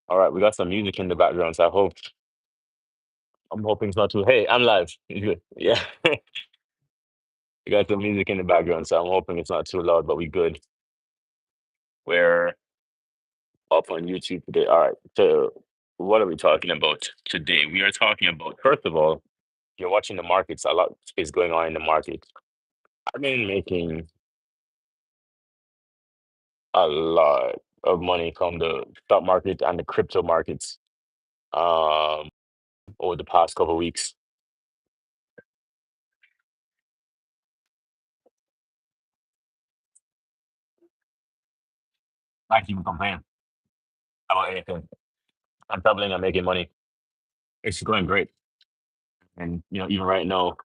All right, we got some music in the background, so I'm hoping it's not too. Hey, I'm live. You good? Yeah, we got some music in the background, so I'm hoping it's not too loud, but we good. We're up on YouTube today. All right. So, what are we talking about today? We are talking about, first of all, you're watching the markets. A lot is going on in the market. I've been making a lot of money from the stock market and the crypto markets um over the past couple of weeks. I can't even complain about anything. I'm traveling, I'm making money. It's going great. And even right now,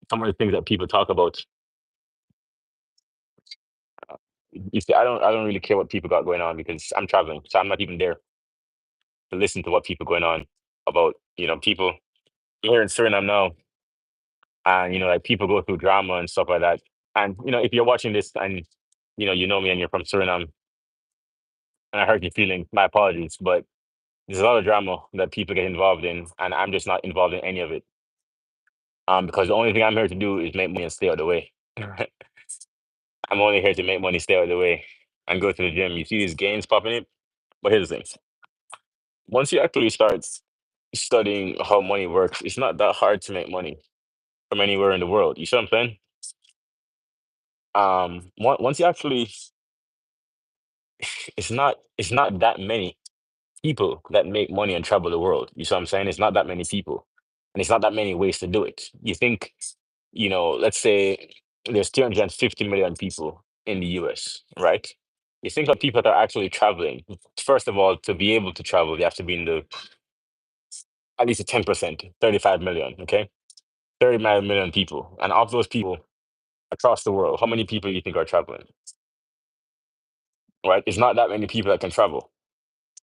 some of the things that people talk about, you see, I don't really care what people got going on because I'm traveling. So I'm not even there to listen to what people going on about, people here in Suriname now. And like people go through drama and stuff like that. And if you're watching this and you know me and you're from Suriname and I hurt your feelings, my apologies. But there's a lot of drama that people get involved in, and I'm just not involved in any of it. Because the only thing I'm here to do is make money and stay out of the way. I'm only here to make money, stay out of the way, and go to the gym. You see these gains popping in, but here's the thing: once you actually start studying how money works, it's not that hard to make money from anywhere in the world. You see what I'm saying? Once you actually, it's not that many people that make money and travel the world. You see what I'm saying? It's not that many people, and it's not that many ways to do it. You think, let's say there's 350 million people in the US, right? You think of people that are actually traveling. First of all, to be able to travel, you have to be in the at least a 10%, 35 million, okay? 35 million people. And of those people across the world, how many people do you think are traveling? Right? It's not that many people that can travel.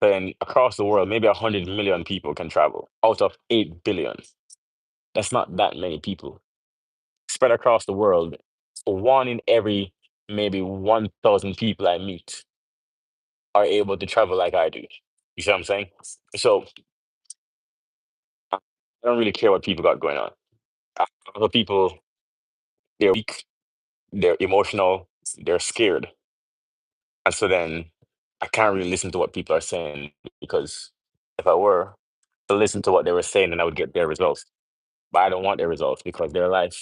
Then across the world, maybe 100 million people can travel out of 8 billion. That's not that many people. Spread across the world, one in every maybe 1,000 people I meet are able to travel like I do. You see what I'm saying? So I don't really care what people got going on. Other people, they're weak, they're emotional, they're scared. And so then I can't really listen to what people are saying because if I were to listen to what they were saying, then I would get their results. But I don't want their results because their life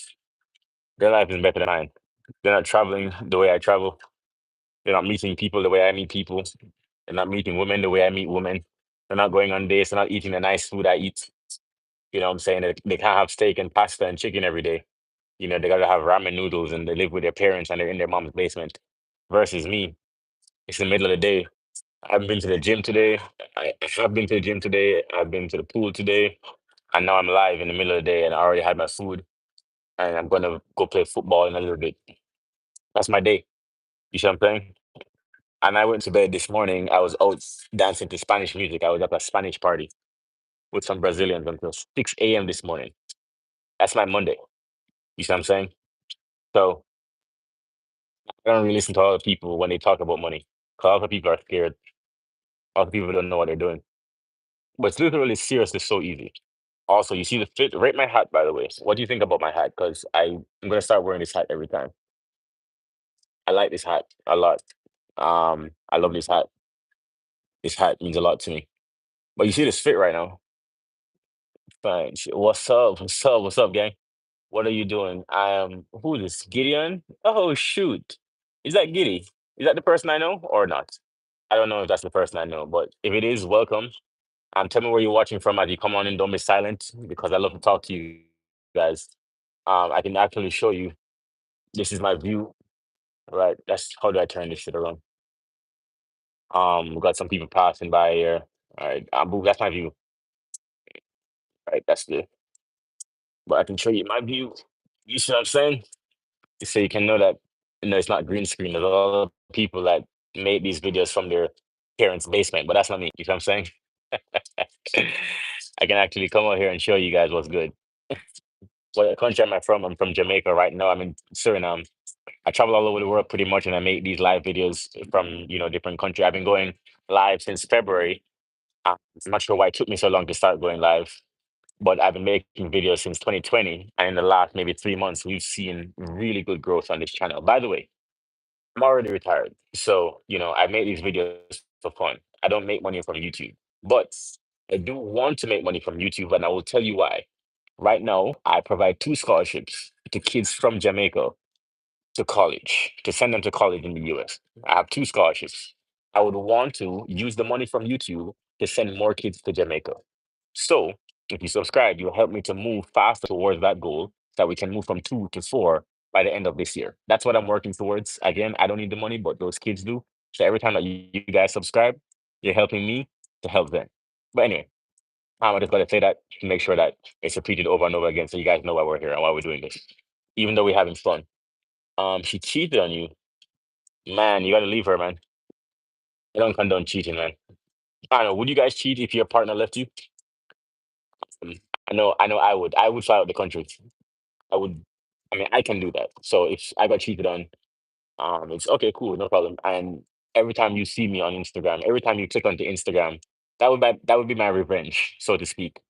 is better than mine. They're not traveling the way I travel. They're not meeting people the way I meet people. They're not meeting women the way I meet women. They're not going on dates. They're not eating the nice food I eat. You know what I'm saying? They can't have steak and pasta and chicken every day. They gotta have ramen noodles and they live with their parents and they're in their mom's basement. Versus me, it's the middle of the day. I've been to the gym today. I have been to the gym today. I've been to the pool today. And now I'm live in the middle of the day and I already had my food and I'm gonna go play football in a little bit. That's my day. You see what I'm saying? And I went to bed this morning. I was out dancing to Spanish music. I was at a Spanish party with some Brazilians until 6 a.m. this morning. That's my Monday. You see what I'm saying? So I don't really listen to other people when they talk about money. 'Cause other people are scared. Other people don't know what they're doing. But it's literally seriously so easy. Also, you see the fit. Rate my hat, by the way. What do you think about my hat? Because I'm gonna start wearing this hat every time. I like this hat a lot. I love this hat. This hat means a lot to me. But you see this fit right now. Fine. What's up? What's up? What's up, gang? What are you doing? I am. Who is this? Gideon? Oh shoot! Is that Giddy? Is that the person I know or not? I don't know if that's the person I know, but if it is, welcome. Tell me where you're watching from as you come on and don't be silent because I love to talk to you guys. I can actually show you. This is my view. Right. That's how do I turn this shit around? We got some people passing by here. All right. Boo, that's my view. Right. That's the. But I can show you my view. You see what I'm saying? So you can know that it's not green screen. There's a lot of people that made these videos from their parents' basement, but that's not me. You know what I'm saying? I can actually come out here and show you guys what's good. What country am I from? I'm from Jamaica right now. I'm in Suriname. I travel all over the world pretty much, and I make these live videos from different country. I've been going live since February. I'm not sure why it took me so long to start going live, but I've been making videos since 2020, and in the last maybe 3 months, we've seen really good growth on this channel. By the way, I'm already retired, so I make these videos for fun. I don't make money from YouTube, but I do want to make money from YouTube, and I will tell you why. Right now, I provide two scholarships to kids from Jamaica to college, to send them to college in the US. I have two scholarships. I would want to use the money from YouTube to send more kids to Jamaica. So, if you subscribe, you'll help me to move faster towards that goal so that we can move from two to four by the end of this year. That's what I'm working towards. Again, I don't need the money, but those kids do. So every time that you guys subscribe, you're helping me to help them. But anyway, I just got to say that to make sure that it's repeated over and over again so you guys know why we're here and why we're doing this, even though we're having fun. She cheated on you. Man, you gotta leave her, man. I don't condone cheating, man. I don't know. Would you guys cheat if your partner left you? Um, I know I would. I would fly out the country. I would. I mean, I can do that. So if I got cheated on, it's okay, cool, no problem. And every time you see me on Instagram, every time you click onto Instagram, that would be my revenge, so to speak.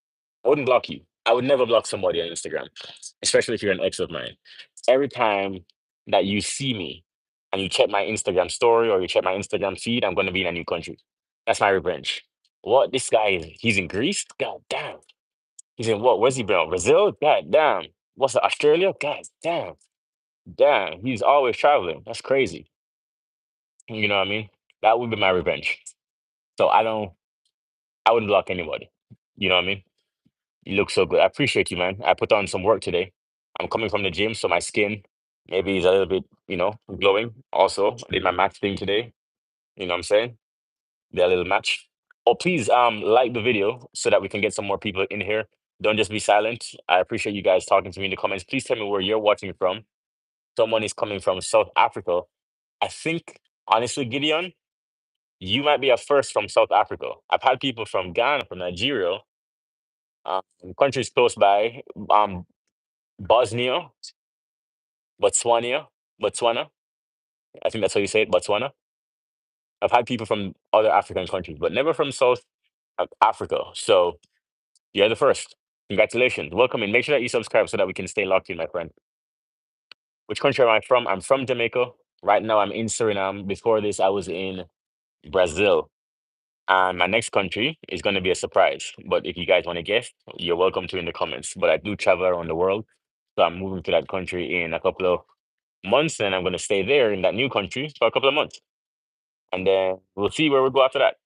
I wouldn't block you. I would never block somebody on Instagram, especially if you're an ex of mine. Every time that you see me and you check my Instagram story or you check my Instagram feed, I'm going to be in a new country. That's my revenge. What? This guy is, he's in Greece? God damn. He's in what? Where's he been? Brazil? God damn. What's it, Australia? God damn. Damn. He's always traveling. That's crazy. You know what I mean? That would be my revenge. So I wouldn't block anybody. You know what I mean? You look so good. I appreciate you, man. I put on some work today. I'm coming from the gym, so my skin maybe is a little bit, glowing. Also, I did my match thing today. You know what I'm saying? Did a little match. Oh, please, like the video so that we can get some more people in here. Don't just be silent. I appreciate you guys talking to me in the comments. Please tell me where you're watching from. Someone is coming from South Africa. I think, honestly, Gideon, you might be a first from South Africa. I've had people from Ghana, from Nigeria, um, countries close by. Um, Bosnia, Botswana. I think that's how you say it, Botswana. I've had people from other African countries, but never from South Africa. So you're the first. Congratulations. Welcome in. Make sure that you subscribe so that we can stay locked in, my friend. Which country am I from? I'm from Jamaica. Right now, I'm in Suriname. Before this, I was in Brazil. And my next country is going to be a surprise. But if you guys want to guess, you're welcome to in the comments. But I do travel around the world. So I'm moving to that country in a couple of months, and I'm going to stay there in that new country for a couple of months. And then we'll see where we go after that.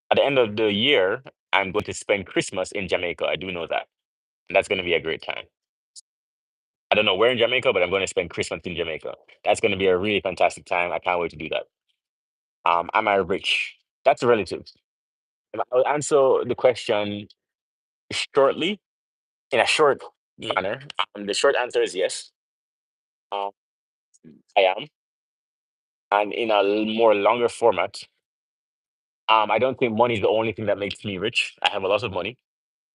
At the end of the year, I'm going to spend Christmas in Jamaica. I do know that. And that's going to be a great time. I don't know where in Jamaica, but I'm going to spend Christmas in Jamaica. That's going to be a really fantastic time. I can't wait to do that. Am I rich? That's relative. I'll answer the question shortly, in a short manner. The short answer is yes. Um, I am. And in a more longer format, I don't think money is the only thing that makes me rich. I have a lot of money,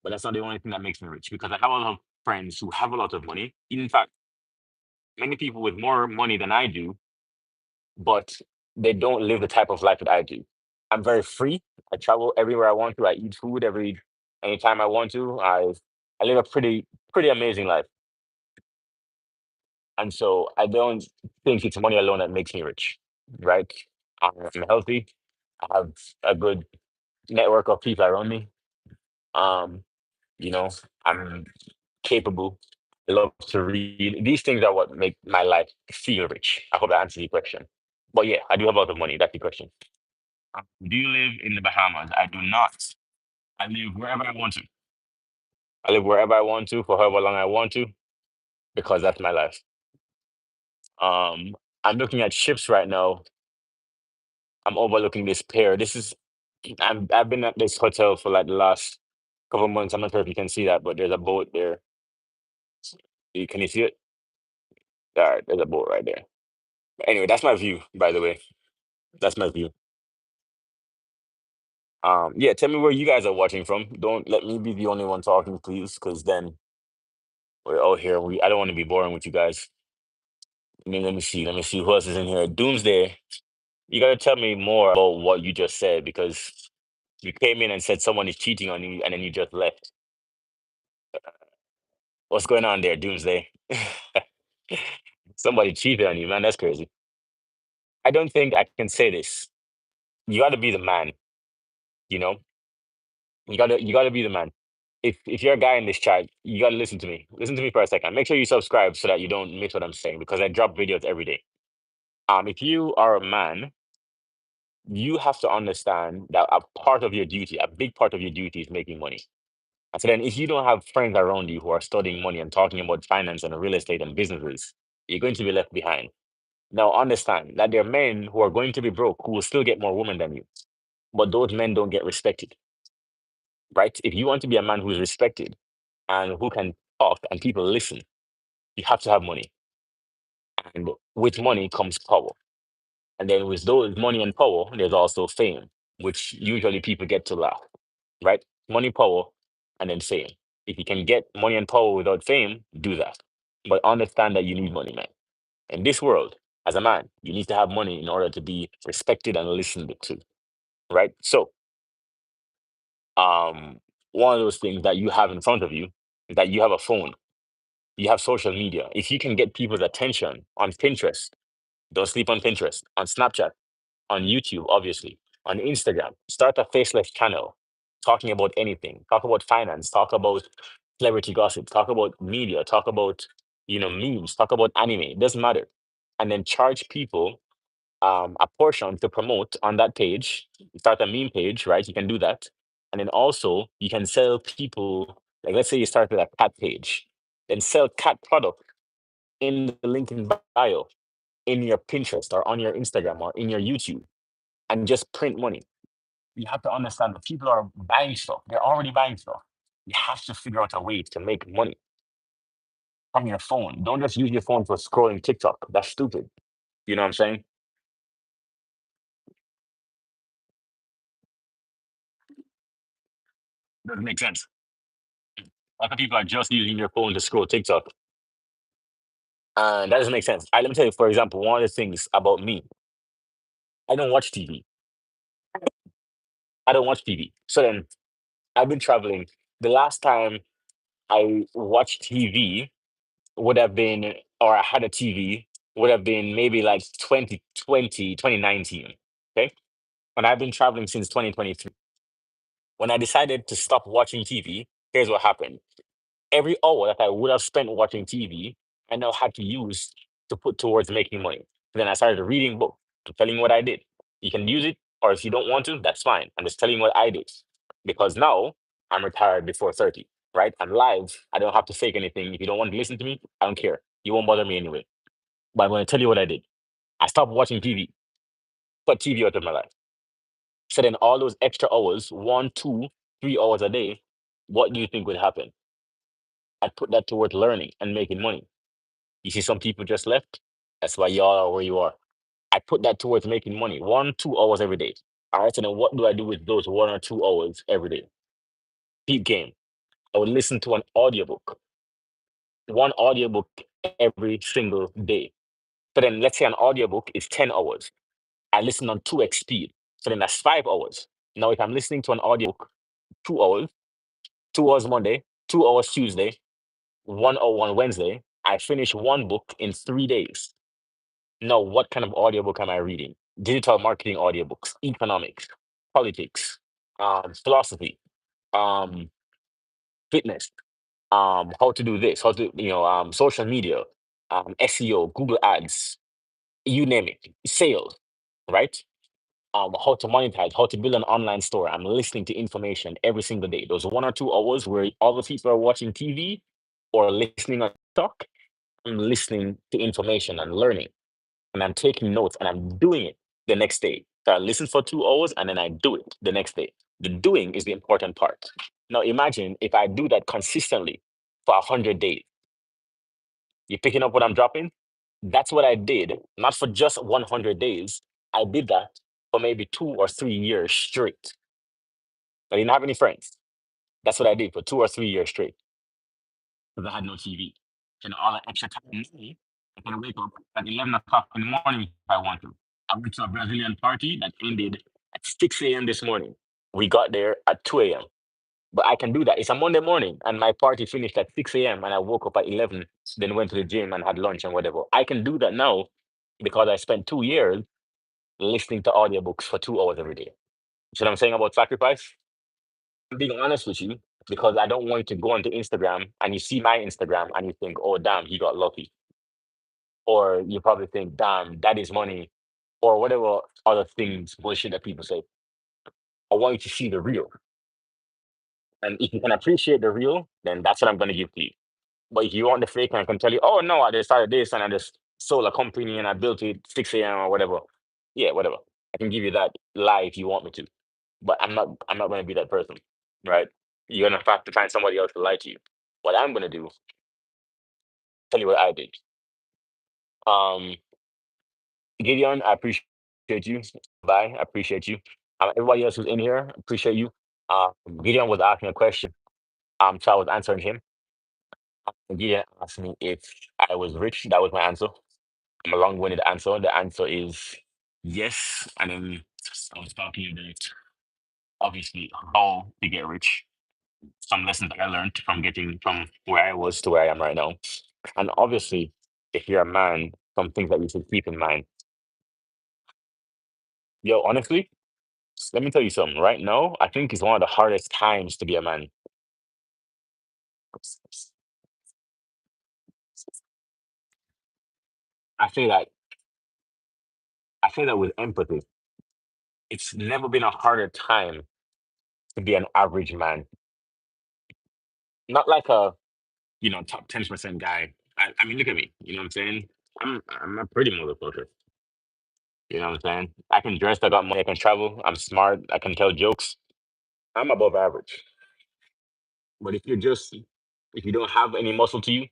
but that's not the only thing that makes me rich because I have a lot of friends who have a lot of money. In fact, many people with more money than I do, but they don't live the type of life that I do. I'm very free. I travel everywhere I want to. I eat food anytime I want to. I live a pretty amazing life. And so I don't think it's money alone that makes me rich, right? I'm healthy. I have a good network of people around me. Um, you know, I'm capable. I love to read. These things are what make my life feel rich. I hope that answers your question. But yeah, I do have a lot of money. That's the question. Do you live in the Bahamas? I do not. I live wherever I want to. I live wherever I want to for however long I want to because that's my life. Um, I'm looking at ships right now. I'm overlooking this pier. I've been at this hotel for like the last couple of months. I'm not sure if you can see that, but there's a boat there. Can you see it? All right, there's a boat right there. Anyway, that's my view, by the way. That's my view. Yeah, tell me where you guys are watching from. Don't let me be the only one talking, please, because then we're all here. I don't want to be boring with you guys. Let me see. Let me see who else is in here. Doomsday. You gotta tell me more about what you just said because You came in and said someone is cheating on you, and then you just left. What's going on there, Doomsday? Somebody cheated on you, man. That's crazy. I don't think I can say this. You got to be the man. You know, you gotta be the man. If you're a guy in this chat, you gotta listen to me. Listen to me for a second. Make sure you subscribe so that you don't miss what I'm saying because I drop videos every day. If you are a man, you have to understand that a part of your duty, a big part of your duty, is making money. And so then, if you don't have friends around you who are studying money and talking about finance and real estate and businesses, you're going to be left behind. Now, understand that there are men who are going to be broke who will still get more women than you, but those men don't get respected, right? If you want to be a man who is respected and who can talk and people listen, you have to have money. And with money comes power. And then with those money and power, there's also fame, which usually people get to laugh, right? Money, power, and then fame. If you can get money and power without fame, do that. But understand that you need money, man. In this world, as a man, you need to have money in order to be respected and listened to, right? So, um, one of those things that you have in front of you is that you have a phone, you have social media. If you can get people's attention on Pinterest, don't sleep on Pinterest, on Snapchat, on YouTube, obviously, on Instagram. Start a faceless channel talking about anything. Talk about finance, talk about celebrity gossip, talk about media, talk about, memes, talk about anime. It doesn't matter. And then charge people a portion to promote on that page. Start a meme page, right? You can do that. And then also you can sell people, like let's say you started a cat page, then sell cat product in the link in bio, in your Pinterest or on your Instagram or in your YouTube and just print money. You have to understand that people are buying stuff. They're already buying stuff. You have to figure out a way to make money from your phone. Don't just use your phone for scrolling TikTok. That's stupid. You know what I'm saying? Doesn't make sense. A lot of people are just using their phone to scroll TikTok. And that doesn't make sense. Let me tell you, for example, one of the things about me, I don't watch TV. I don't watch TV. So then I've been traveling. The last time I watched TV would have been, or I had a TV, would have been maybe like 2020, 2019. Okay. And I've been traveling since 2023. When I decided to stop watching TV, here's what happened. Every hour that I would have spent watching TV, I now had to use to put towards making money. Then I started reading books. I'm telling you what I did. You can use it, or if you don't want to, that's fine. I'm just telling you what I did. Because now I'm retired before 30, right? I'm live. I don't have to fake anything. If you don't want to listen to me, I don't care. You won't bother me anyway. But I'm going to tell you what I did. I stopped watching TV, put TV out of my life. So then all those extra hours, 1, 2, 3 hours a day, what do you think would happen? I'd put that towards learning and making money. You see, some people just left. That's why y'all are where you are. I put that towards making money, 1, 2 hours every day. All right. So then what do I do with those 1 or 2 hours every day? Deep game. I would listen to an audiobook, one audiobook every single day. So then let's say an audiobook is 10 hours. I listen on 2x speed. So then that's 5 hours. Now, if I'm listening to an audiobook 2 hours, 2 hours Monday, 2 hours Tuesday, 1 hour on Wednesday, I finish one book in 3 days. Now, what kind of audiobook am I reading? Digital marketing audiobooks, economics, politics, philosophy, um, fitness, how to do this, how to, social media, SEO, Google Ads, you name it, sales, right? How to monetize, how to build an online store. I'm listening to information every single day. Those 1 or 2 hours where other people are watching TV or listening on TikTok, I'm listening to information and learning and I'm taking notes and I'm doing it the next day. So I listen for 2 hours and then I do it the next day. The doing is the important part. Now imagine if I do that consistently for 100 days. You picking up what I'm dropping? That's what I did, not for just 100 days. I did that for maybe 2 or 3 years straight. I didn't have any friends. That's what I did for 2 or 3 years straight because I had no TV. And all that extra time, I can wake up at 11 o'clock in the morning if I want to. I went to a Brazilian party that ended at 6 a.m. this morning. We got there at 2 a.m. But I can do that. It's a Monday morning and my party finished at 6 a.m. and I woke up at 11, then went to the gym and had lunch and whatever. I can do that now because I spent 2 years listening to audiobooks for 2 hours every day. See what I'm saying about sacrifice? I'm being honest with you because I don't want you to go onto Instagram and you see my Instagram and you think, oh, damn, he got lucky. Or you probably think, damn, that is money. Or whatever other things, bullshit that people say. I want you to see the real. And if you can appreciate the real, then that's what I'm going to give to you. But if you want the fake, I can tell you, oh no, I just started this and I just sold a company and I built it 6 a.m. or whatever. Yeah, whatever. I can give you that lie if you want me to. But I'm not gonna be that person. Right? You're gonna have to find somebody else to lie to you. What I'm gonna do, tell you what I did. Um Gideon, I appreciate you. Bye. I appreciate you. Everybody else who's in here, appreciate you. Um Gideon was asking a question. So I was answering him. Gideon asked me if I was rich. That was my answer. A long-winded answer. The answer is yes. And then I was talking about obviously how to get rich. Some lessons that I learned from getting from where I was to where I am right now. And obviously, if you're a man, some things that you should keep in mind. Yo, honestly, let me tell you something. Right now, I think it's one of the hardest times to be a man. I say that I say that with empathy. It's never been a harder time to be an average man. Not like a top 10% guy. I mean, look at me. You know what I'm saying? I'm a pretty motherfucker. You know what I'm saying? I can dress, I got money, I can travel, I'm smart, I can tell jokes. I'm above average. But if you don't have any muscle to you,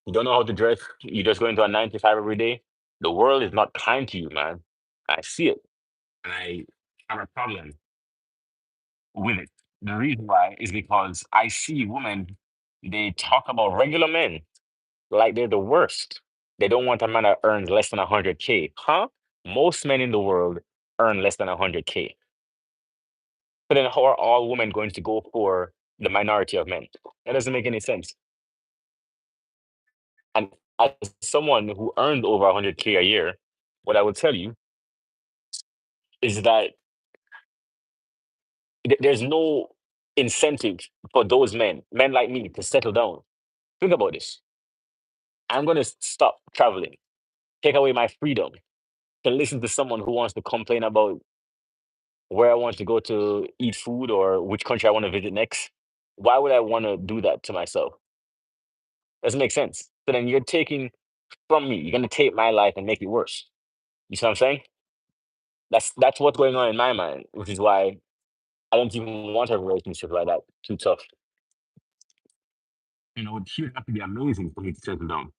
you don't know how to dress, you just go into a 9 to 5 every day, the world is not kind to you, man. I see it. And I have a problem with it. The reason why is because I see women, they talk about regular men like they're the worst. They don't want a man that earns less than 100K. Huh? Most men in the world earn less than 100K. So then how are all women going to go for the minority of men? That doesn't make any sense. And as someone who earns over 100K a year, what I would tell you is that there's no incentive for those men like me, to settle down. Think about this. I'm going to stop traveling, take away my freedom to listen to someone who wants to complain about where I want to go to eat food or which country I want to visit next. Why would I want to do that to myself? Doesn't make sense. So then you're taking from me. You're gonna take my life and make it worse. You see what I'm saying? That's what's going on in my mind, which is why I don't even want a relationship like that. Too tough. She would have to be amazing for me to settle down.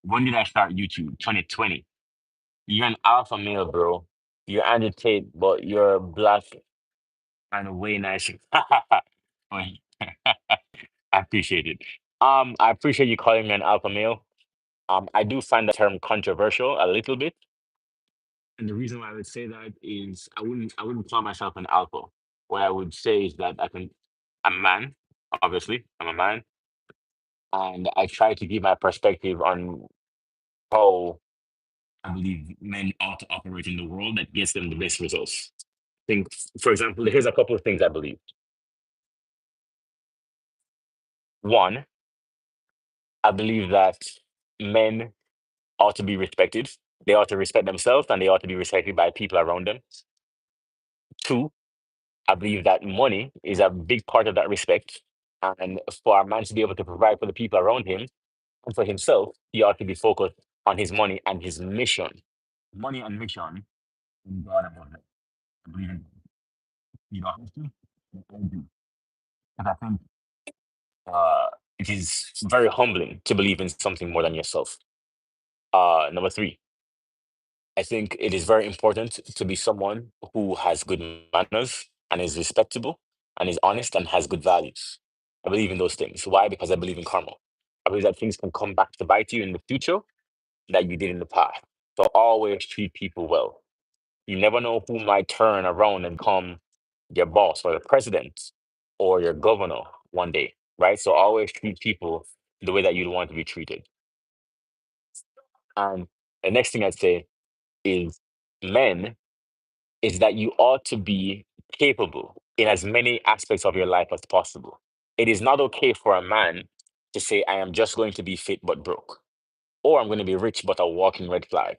When did I start YouTube? 2020. You're an alpha male, bro. You're Andrew Tate, but you're black and way nicer. Wait. I appreciate it. I appreciate you calling me an alpha male. I do find that term controversial a little bit. And the reason why I would say that is I wouldn't call myself an alpha. What I would say is that I'm a man, obviously. I'm a man. And I try to give my perspective on how I believe men ought to operate in the world that gets them the best results. Think, for example, here's a couple of things I believe. One, I believe that men ought to be respected. They ought to respect themselves and they ought to be respected by people around them. Two, I believe that money is a big part of that respect. And for a man to be able to provide for the people around him and for himself, he ought to be focused on his money and his mission. Money and mission, and God about it. I believe in you don't have to, but I do. Because I think uh, it is very humbling to believe in something more than yourself. Number three, I think it is very important to be someone who has good manners and is respectable and is honest and has good values. I believe in those things. Why? Because I believe in karma. I believe that things can come back to bite you in the future that you did in the past. So always treat people well. You never know who might turn around and come your boss or the president or your governor one day, right? So always treat people the way that you'd want to be treated. And the next thing I'd say is men is that you ought to be capable in as many aspects of your life as possible. It is not okay for a man to say, I am just going to be fit but broke, or I'm going to be rich but a walking red flag,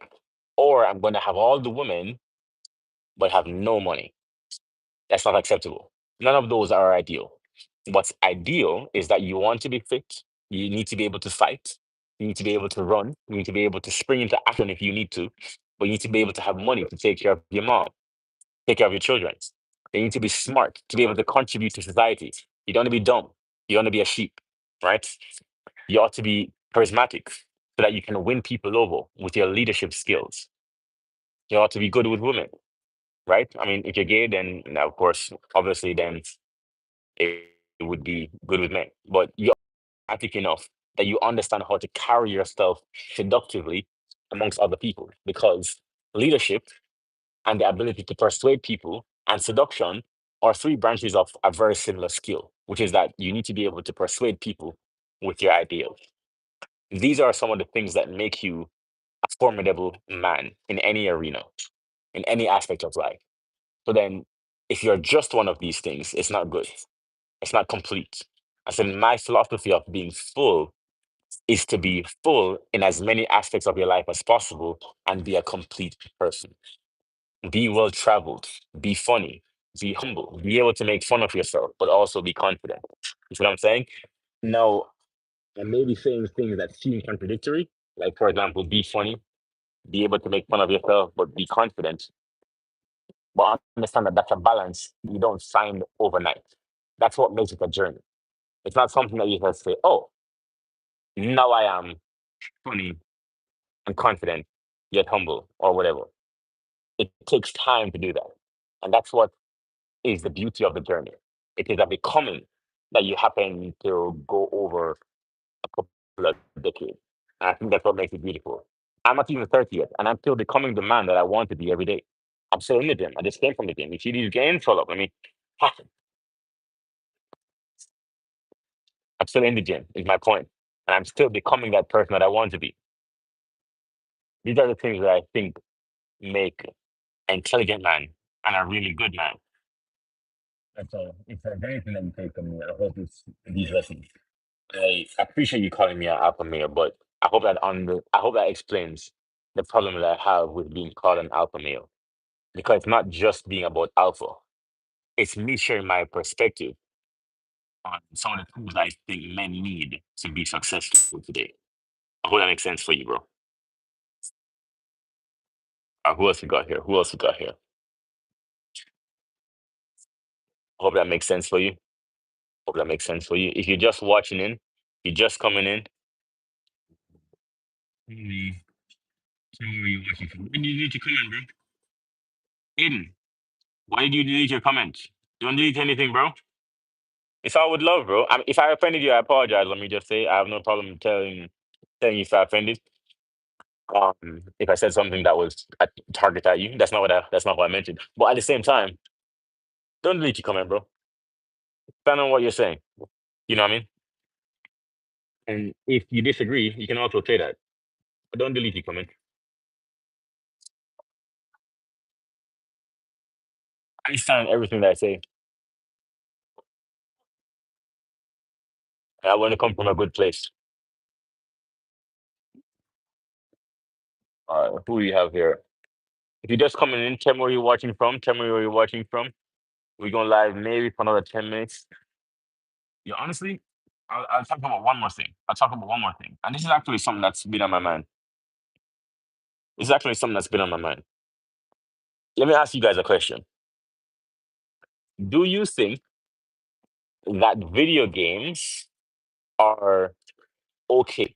or I'm going to have all the women but have no money. That's not acceptable. None of those are ideal. What's ideal is that you want to be fit, you need to be able to fight, you need to be able to run, you need to be able to spring into action if you need to, but you need to be able to have money to take care of your mom, take care of your children. They need to be smart to be able to contribute to society. You don't want to be dumb. You don't want to be a sheep, right? You ought to be charismatic so that you can win people over with your leadership skills. You ought to be good with women, right? I mean, if you're gay, then now, of course, obviously, then it would be good with men. But you're athletic enough that you understand how to carry yourself seductively amongst other people because leadership and the ability to persuade people and seduction are three branches of a very similar skill, which is that you need to be able to persuade people with your ideals. These are some of the things that make you a formidable man in any arena, in any aspect of life. So then, if you're just one of these things, it's not good. It's not complete. I said, my philosophy of being full is to be full in as many aspects of your life as possible and be a complete person. Be well traveled, be funny, be humble, be able to make fun of yourself, but also be confident. You see what I'm saying? Now, I may be saying things that seem contradictory, like, for example, be funny, be able to make fun of yourself, but be confident. But understand that that's a balance you don't find overnight. That's what makes it a journey. It's not something that you can say, oh, now I am funny and confident, yet humble, or whatever. It takes time to do that. And that's what is the beauty of the journey. It is a becoming that you happen to go over a couple of decades. And I think that's what makes it beautiful. I'm not even 30 yet, and I'm still becoming the man that I want to be every day. I'm still in the gym. I just came from the gym. You see these gains? Hold up. I mean, ha, I'm still in the gym, is my point. And I'm still becoming that person that I want to be. These are the things that I think make an intelligent man and a really good man. That's all. If there's anything that you take from me, I hope it's these lessons. I appreciate you calling me an alpha male, but I hope that explains the problem that I have with being called an alpha male. Because it's not just being about alpha. It's me sharing my perspective on some of the tools I think men need to be successful today. I hope that makes sense for you, bro. Who else we got here? Who else we got here? I hope that makes sense for you. Hope that makes sense for you. If you're just watching in, you're just coming in. Really, tell me where you're watching from. When did you delete your comment, bro? Aiden, why did you delete your comment? Don't delete anything, bro. It's all with love, bro. If I offended you, I apologize. Let me just say I have no problem telling you if I offended. If I said something that was a target at you, that's not what I mentioned. But at the same time, don't delete your comment, bro. Stand on what you're saying. You know what I mean? And if you disagree, you can also say that. But don't delete your comment. I stand on everything that I say. And I want to come from a good place. Who do you have here? If you're just coming in, tell me where you're watching from. Tell me where you're watching from. We're going live maybe for another 10 minutes. Yeah, honestly, I'll talk about one more thing. I'll talk about one more thing. And this is actually something that's been on my mind. This is actually something that's been on my mind. Let me ask you guys a question. Do you think that video games are okay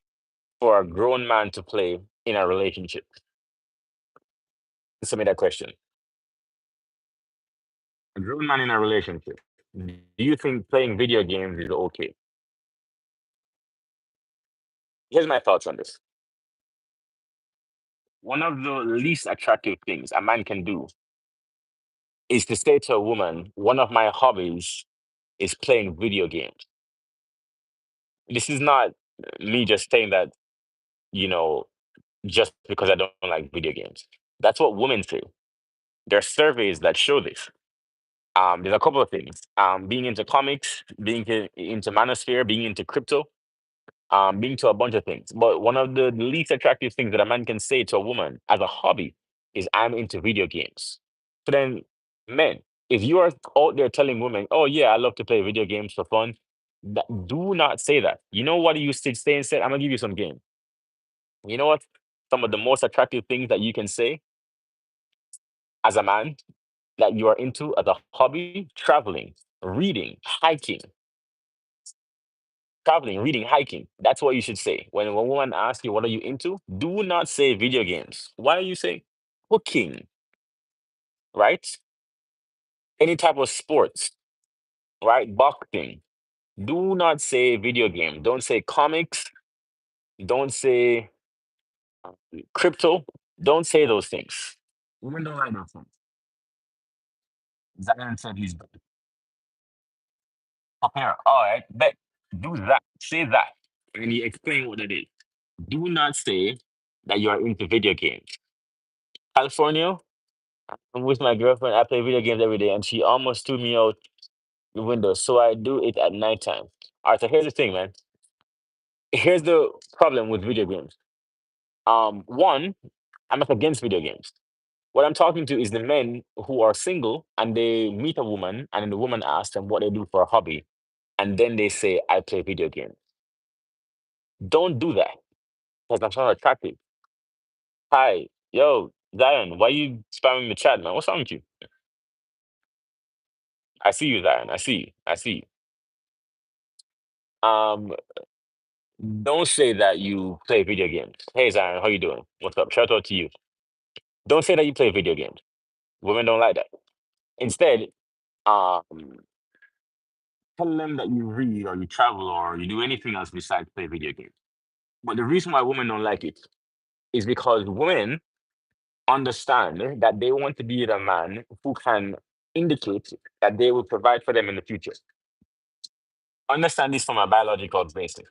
for a grown man to play in a relationship? Answer me that question. A grown man in a relationship. Do you think playing video games is okay? Here's my thoughts on this. One of the least attractive things a man can do is to say to a woman, one of my hobbies is playing video games. This is not me just saying that, you know, just because I don't like video games. That's what women say. There are surveys that show this. There's a couple of things. Being into comics, into manosphere, being into crypto, being to a bunch of things. But one of the least attractive things that a man can say to a woman as a hobby is I'm into video games. So then, men, if you are out there telling women, "Oh yeah, I love to play video games for fun," do not say that. You know what you should say instead? I'm gonna give you some game. You know what? Some of the most attractive things that you can say as a man that you are into as a hobby: traveling, reading, hiking. Traveling, reading, hiking. That's what you should say. When a woman asks you, what are you into? Do not say video games. Why are you saying cooking, right? Any type of sports, right? Boxing. Do not say video game. Don't say comics. Don't say crypto. Don't say those things. Women don't like those things. Zion said he's prepare. All right, bet. Do that. Say that. And he explain what it is. Do not say that you are into video games. California, I'm with my girlfriend. I play video games every day, and she almost threw me out the window. So I do it at nighttime. All right. So here's the thing, man. Here's the problem with video games. One, I'm not against video games. What I'm talking to is the men who are single and they meet a woman, and then the woman asks them what they do for a hobby, and then they say, "I play video games." Don't do that because that's not attractive. Hi, yo, Zion, why you spamming the chat, man? What's wrong with you? I see you, Zion. I see you. I see you. Don't say that you play video games. Hey, Zion, how you doing? What's up? Shout out to you. Don't say that you play video games. Women don't like that. Instead, um, tell them that you read or you travel or you do anything else besides play video games. But the reason why women don't like it is because women understand that they want to be with a man who can indicate that they will provide for them in the future. Understand this from a biological basis.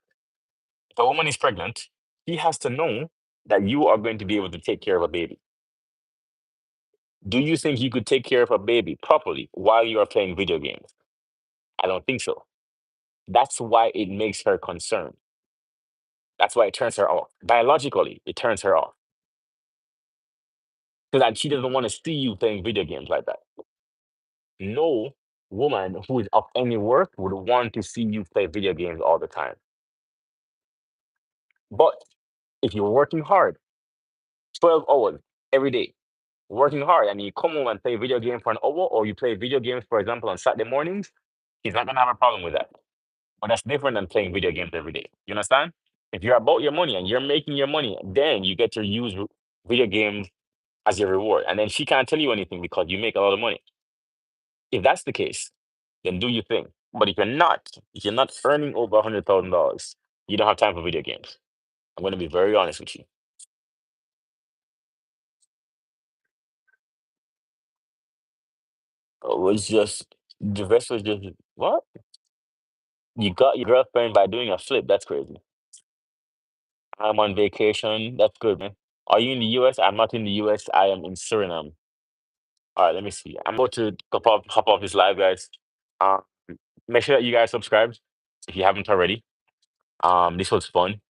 If a woman is pregnant, she has to know that you are going to be able to take care of a baby. Do you think you could take care of a baby properly while you are playing video games? I don't think so. That's why it makes her concerned. That's why it turns her off. Biologically, it turns her off. Because she doesn't want to see you playing video games like that. No woman who is of any worth would want to see you play video games all the time. But if you're working hard, 12 hours every day, working hard, and you come home and play video game for an hour, or you play video games, for example, on Saturday mornings, he's not gonna have a problem with that. But that's different than playing video games every day. You understand? If you're about your money and you're making your money, then you get to use video games as your reward. And then she can't tell you anything because you make a lot of money. If that's the case, then do your thing. But if you're not earning over $100,000, you don't have time for video games. I'm going to be very honest with you. It was just the rest was just what? You got your girlfriend by doing a flip. That's crazy. I'm on vacation. That's good, man. Are you in the US? I'm not in the US. I am in Suriname. All right, let me see. I'm about to hop off this live, guys. Um, make sure that you guys subscribe if you haven't already. This was fun,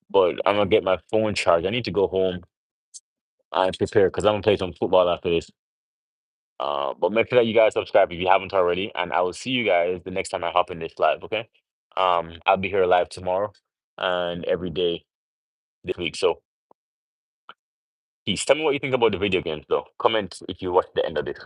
but I'm gonna get my phone charged. I need to go home and prepare because I'm gonna play some football after this. But make sure that you guys subscribe if you haven't already, and I will see you guys the next time I hop in this live. Okay? I'll be here live tomorrow and every day this week. So peace. Tell me what you think about the video games, though. Comment if you watch the end of this.